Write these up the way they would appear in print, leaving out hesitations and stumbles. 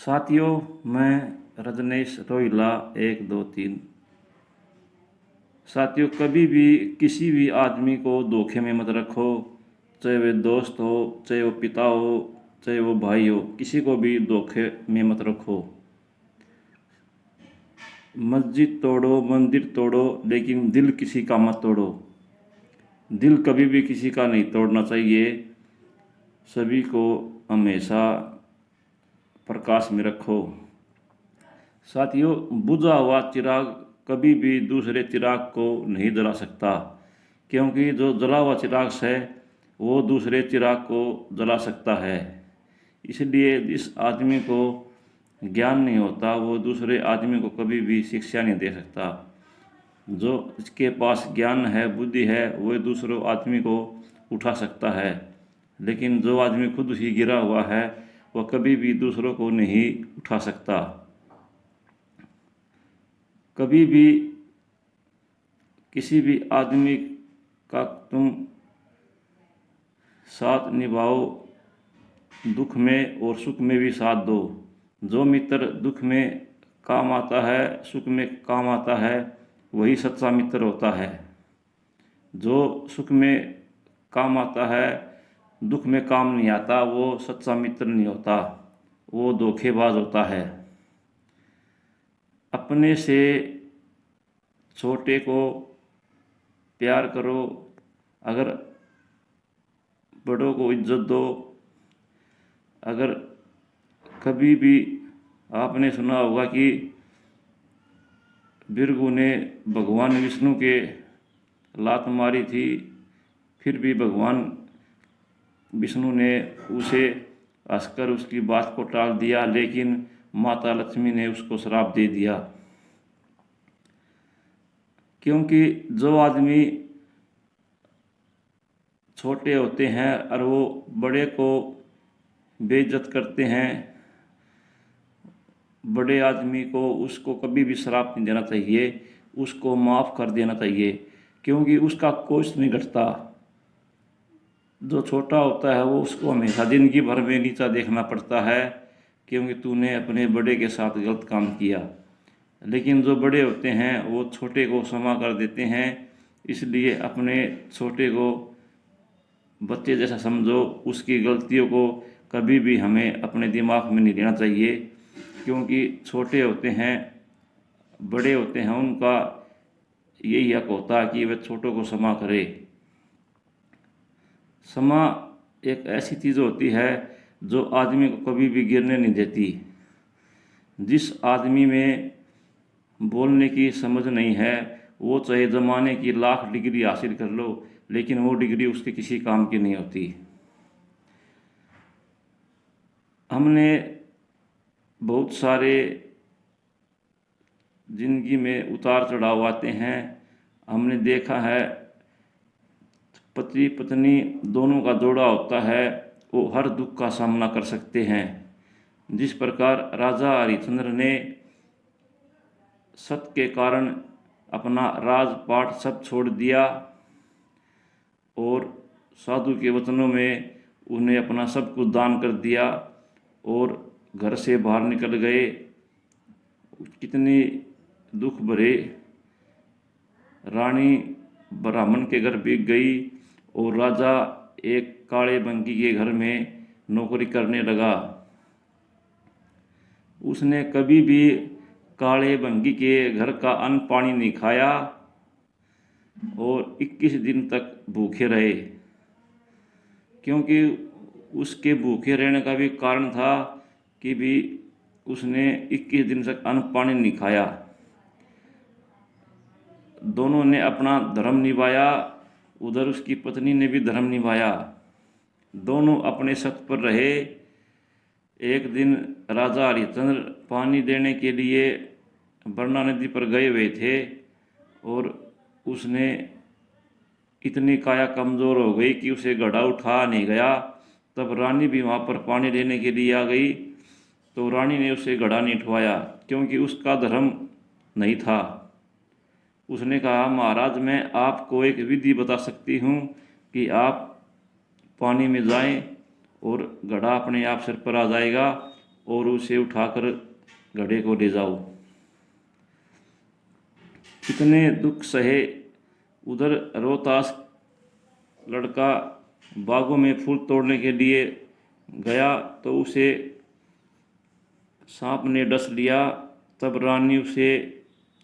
साथियों, मैं रजनीश रोहिला 1 2 3। साथियों, कभी भी किसी भी आदमी को धोखे में मत रखो। चाहे वह दोस्त हो, चाहे वो पिता हो, चाहे वो भाई हो, किसी को भी धोखे में मत रखो। मस्जिद तोड़ो, मंदिर तोड़ो, लेकिन दिल किसी का मत तोड़ो। दिल कभी भी किसी का नहीं तोड़ना चाहिए। सभी को हमेशा प्रकाश में रखो। साथियों, बुझा हुआ चिराग कभी भी दूसरे चिराग को नहीं जला सकता, क्योंकि जो जला हुआ चिराग है वो दूसरे चिराग को जला सकता है। इसलिए जिस आदमी को ज्ञान नहीं होता वो दूसरे आदमी को कभी भी शिक्षा नहीं दे सकता। जो इसके पास ज्ञान है, बुद्धि है, वो दूसरों आदमी को उठा सकता है। लेकिन जो आदमी खुद ही गिरा हुआ है वह कभी भी दूसरों को नहीं उठा सकता। कभी भी किसी भी आदमी का तुम साथ निभाओ, दुख में और सुख में भी साथ दो। जो मित्र दुख में काम आता है, सुख में काम आता है, वही सच्चा मित्र होता है। जो सुख में काम आता है, दुख में काम नहीं आता, वो सच्चा मित्र नहीं होता, वो धोखेबाज होता है। अपने से छोटे को प्यार करो, अगर बड़ों को इज्जत दो। अगर कभी भी आपने सुना होगा कि भृगु ने भगवान विष्णु के लात मारी थी, फिर भी भगवान विष्णु ने उसे हंसकर उसकी बात को टाल दिया, लेकिन माता लक्ष्मी ने उसको श्राप दे दिया। क्योंकि जो आदमी छोटे होते हैं और वो बड़े को बेइज्जत करते हैं, बड़े आदमी को उसको कभी भी श्राप नहीं देना चाहिए, उसको माफ़ कर देना चाहिए, क्योंकि उसका कुछ नहीं घटता। जो छोटा होता है वो उसको हमेशा ज़िंदगी भर में नीचा देखना पड़ता है, क्योंकि तूने अपने बड़े के साथ गलत काम किया। लेकिन जो बड़े होते हैं वो छोटे को क्षमा कर देते हैं। इसलिए अपने छोटे को बच्चे जैसा समझो। उसकी गलतियों को कभी भी हमें अपने दिमाग में नहीं लेना चाहिए, क्योंकि छोटे होते हैं, बड़े होते हैं, उनका यही हक होता है कि वे छोटों को क्षमा करे। क्षमा एक ऐसी चीज़ होती है जो आदमी को कभी भी गिरने नहीं देती। जिस आदमी में बोलने की समझ नहीं है, वो चाहे ज़माने की लाख डिग्री हासिल कर लो, लेकिन वो डिग्री उसके किसी काम की नहीं होती। हमने बहुत सारे जिंदगी में उतार चढ़ाव आते हैं। हमने देखा है पति पत्नी दोनों का जोड़ा होता है, वो हर दुख का सामना कर सकते हैं। जिस प्रकार राजा हरिश्चंद्र ने सत्य के कारण अपना राजपाट सब छोड़ दिया और साधु के वचनों में उन्हें अपना सब कुछ दान कर दिया और घर से बाहर निकल गए। कितनी दुख भरे रानी ब्राह्मण के घर बिक गई और राजा एक काले बंगी के घर में नौकरी करने लगा। उसने कभी भी काले बंगी के घर का अन्न पानी नहीं खाया और 21 दिन तक भूखे रहे। क्योंकि उसके भूखे रहने का भी कारण था कि भी उसने 21 दिन तक अन्न पानी नहीं खाया। दोनों ने अपना धर्म निभाया, उधर उसकी पत्नी ने भी धर्म निभाया। दोनों अपने सत्य पर रहे। एक दिन राजा हरिश्चंद्र पानी देने के लिए बरना नदी पर गए हुए थे और उसने इतनी काया कमज़ोर हो गई कि उसे घड़ा उठा नहीं गया। तब रानी भी वहाँ पर पानी लेने के लिए आ गई, तो रानी ने उसे घड़ा नहीं उठवाया, क्योंकि उसका धर्म नहीं था। उसने कहा, महाराज, मैं आपको एक विधि बता सकती हूँ कि आप पानी में जाएं और घड़ा अपने आप सिर पर आ जाएगा और उसे उठाकर घड़े को ले जाओ। कितने दुख सहे। उधर रोहतास लड़का बागों में फूल तोड़ने के लिए गया तो उसे सांप ने डस लिया। तब रानी उसे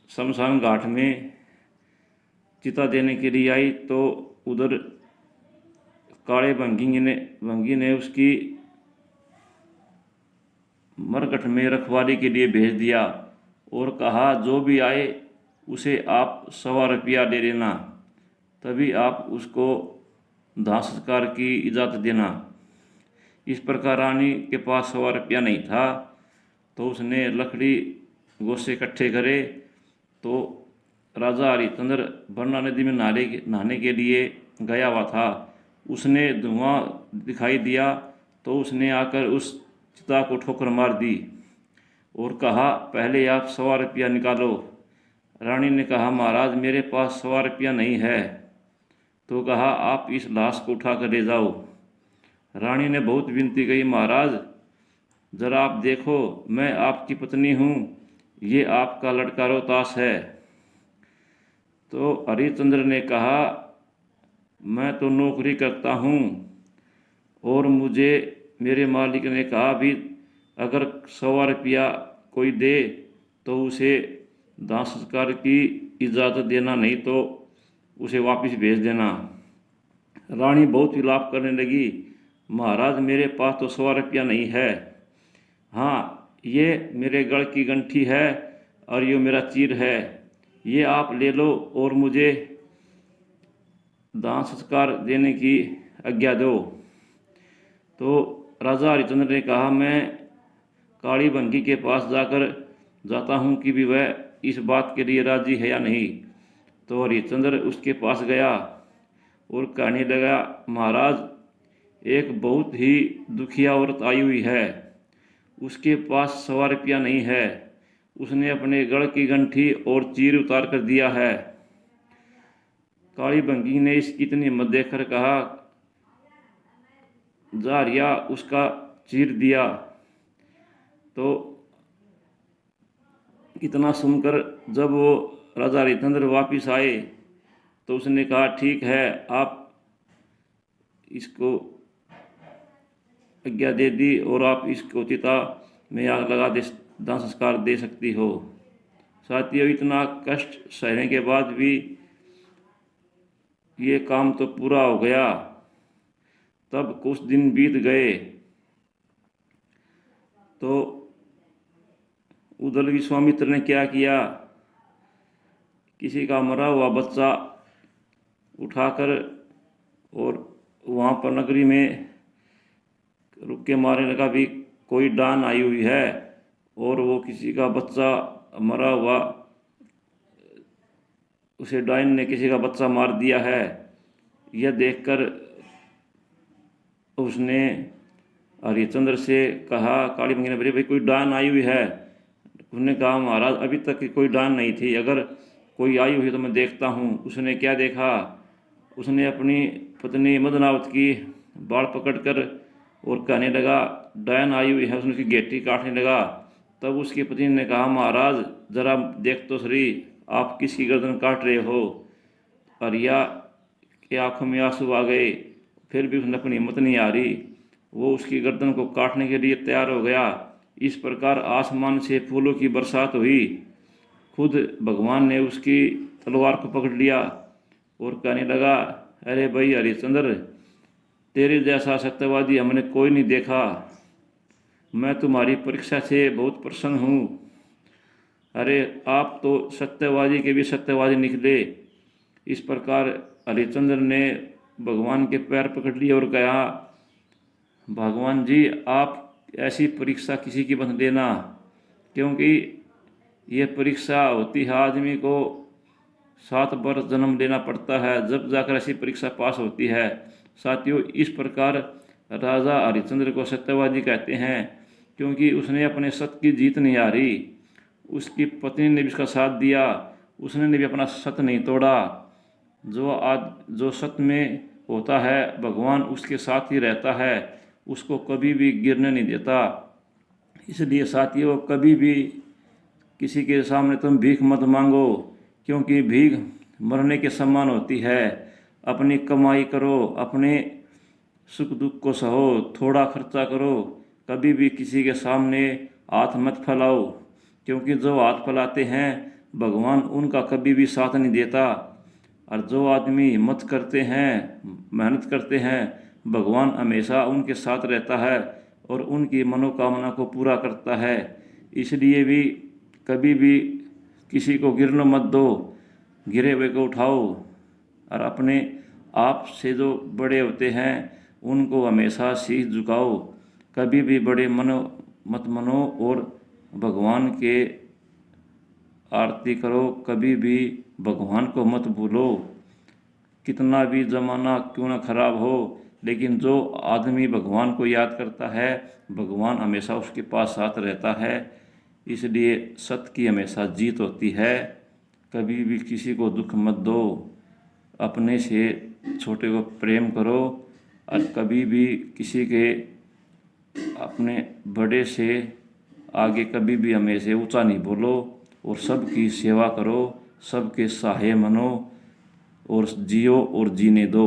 शमशान घाट में चिता देने के लिए आई तो उधर काले भंगी ने उसकी मरकट में रखवाली के लिए भेज दिया और कहा जो भी आए उसे आप 100 रुपया दे देना, तभी आप उसको दाह संस्कार की इजाज़त देना। इस प्रकार रानी के पास 100 रुपया नहीं था तो उसने लकड़ी गोसे इकट्ठे करे तो राजा हरिश्चंद्र बरना नदी में नहाने के लिए गया हुआ था। उसने धुआं दिखाई दिया तो उसने आकर उस चिता को ठोकर मार दी और कहा पहले आप 100 रुपया निकालो। रानी ने कहा महाराज मेरे पास 100 रुपया नहीं है। तो कहा आप इस लाश को उठा कर ले जाओ। रानी ने बहुत विनती की महाराज जरा आप देखो मैं आपकी पत्नी हूँ, ये आपका लड़का रोहतास है। तो हरिश्चंद्र ने कहा मैं तो नौकरी करता हूँ और मुझे मेरे मालिक ने कहा भी अगर 100 रुपया कोई दे तो उसे दाह संस्कार की इजाज़त देना, नहीं तो उसे वापस भेज देना। रानी बहुत विलाप करने लगी महाराज मेरे पास तो 100 रुपया नहीं है। हाँ ये मेरे गढ़ की गंठी है और ये मेरा चीर है, ये आप ले लो और मुझे दाह संस्कार देने की आज्ञा दो। तो राजा हरिश्चंद्र ने कहा मैं काली भंगी के पास जाकर जाता हूँ कि भी वह इस बात के लिए राजी है या नहीं। तो हरिश्चंद्र उसके पास गया और कहने लगा महाराज एक बहुत ही दुखिया औरत आई हुई है, उसके पास 100 रुपया नहीं है, उसने अपने गढ़ की गंठी और चीर उतार कर दिया है। काली भंगी ने इसकी इतनी हिम्मत देखकर कहा जारिया उसका चीर दिया। तो इतना सुनकर जब वो राजा हरिश्चंद्र वापिस आए तो उसने कहा ठीक है आप इसको आज्ञा दे दी और आप इसको चिता में आग लगा दे दाह संस्कार दे सकती हो। साथियों इतना कष्ट सहने के बाद भी ये काम तो पूरा हो गया। तब कुछ दिन बीत गए तो उधर विश्वामित्र ने क्या किया, किसी का मरा हुआ बच्चा उठाकर और वहाँ पर नगरी में रुक के मारने लगा भी कोई डान आई हुई है और वो किसी का बच्चा मरा हुआ, उसे डाइन ने किसी का बच्चा मार दिया है। यह देखकर उसने हरिश्चंद्र से कहा काली भंगी ने भाई कोई डान आई हुई है। उसने कहा महाराज अभी तक कोई डान नहीं थी, अगर कोई आई हुई तो मैं देखता हूँ। उसने क्या देखा, उसने अपनी पत्नी मदनावत की बाल पकड़कर और कहने लगा डायन आई हुई है, उसने उसकी गेटी काटने लगा। तब उसकी पत्नी ने कहा महाराज जरा देख तो सही आप किसकी गर्दन काट रहे हो। हरिया के आंखों में आंसू आ गए, फिर भी उसने अपनी हिम्मत नहीं आ रही, वो उसकी गर्दन को काटने के लिए तैयार हो गया। इस प्रकार आसमान से फूलों की बरसात हुई, खुद भगवान ने उसकी तलवार को पकड़ लिया और कहने लगा अरे भाई हरिश्चंद्र तेरे जैसा सत्यवादी हमने कोई नहीं देखा, मैं तुम्हारी परीक्षा से बहुत प्रसन्न हूँ। अरे आप तो सत्यवादी के भी सत्यवादी निकले। इस प्रकार हरिश्चंद्र ने भगवान के पैर पकड़ लिए और कहा भगवान जी आप ऐसी परीक्षा किसी की मत देना, क्योंकि ये परीक्षा होती है आदमी को 7 वर्ष जन्म लेना पड़ता है जब जाकर ऐसी परीक्षा पास होती है। साथियों इस प्रकार राजा हरिश्चंद्र को सत्यवादी कहते हैं क्योंकि उसने अपने सत्य की जीत नहीं हारी। उसकी पत्नी ने भी उसका साथ दिया, उसने भी अपना सत्य नहीं तोड़ा। जो सत्य में होता है भगवान उसके साथ ही रहता है, उसको कभी भी गिरने नहीं देता। इसलिए साथियों, कभी भी किसी के सामने तुम भीख मत मांगो, क्योंकि भीख मरने के समान होती है। अपनी कमाई करो, अपने सुख दुख को सहो, थोड़ा खर्चा करो। कभी भी किसी के सामने हाथ मत फैलाओ, क्योंकि जो हाथ फैलाते हैं भगवान उनका कभी भी साथ नहीं देता। और जो आदमी हिम्मत करते हैं, मेहनत करते हैं, भगवान हमेशा उनके साथ रहता है और उनकी मनोकामना को पूरा करता है। इसलिए भी कभी भी किसी को गिरने मत दो, गिरे हुए को उठाओ। और अपने आप से जो बड़े होते हैं उनको हमेशा शीश झुकाओ। कभी भी बड़े मत मनो और भगवान के आरती करो। कभी भी भगवान को मत भूलो। कितना भी ज़माना क्यों ना खराब हो, लेकिन जो आदमी भगवान को याद करता है भगवान हमेशा उसके पास साथ रहता है। इसलिए सत्य की हमेशा जीत होती है। कभी भी किसी को दुख मत दो, अपने से छोटे को प्रेम करो। और कभी भी किसी के अपने बड़े से आगे कभी भी हमेशा ऊंचा नहीं बोलो और सबकी सेवा करो, सबके सहाय बनो और जियो और जीने दो।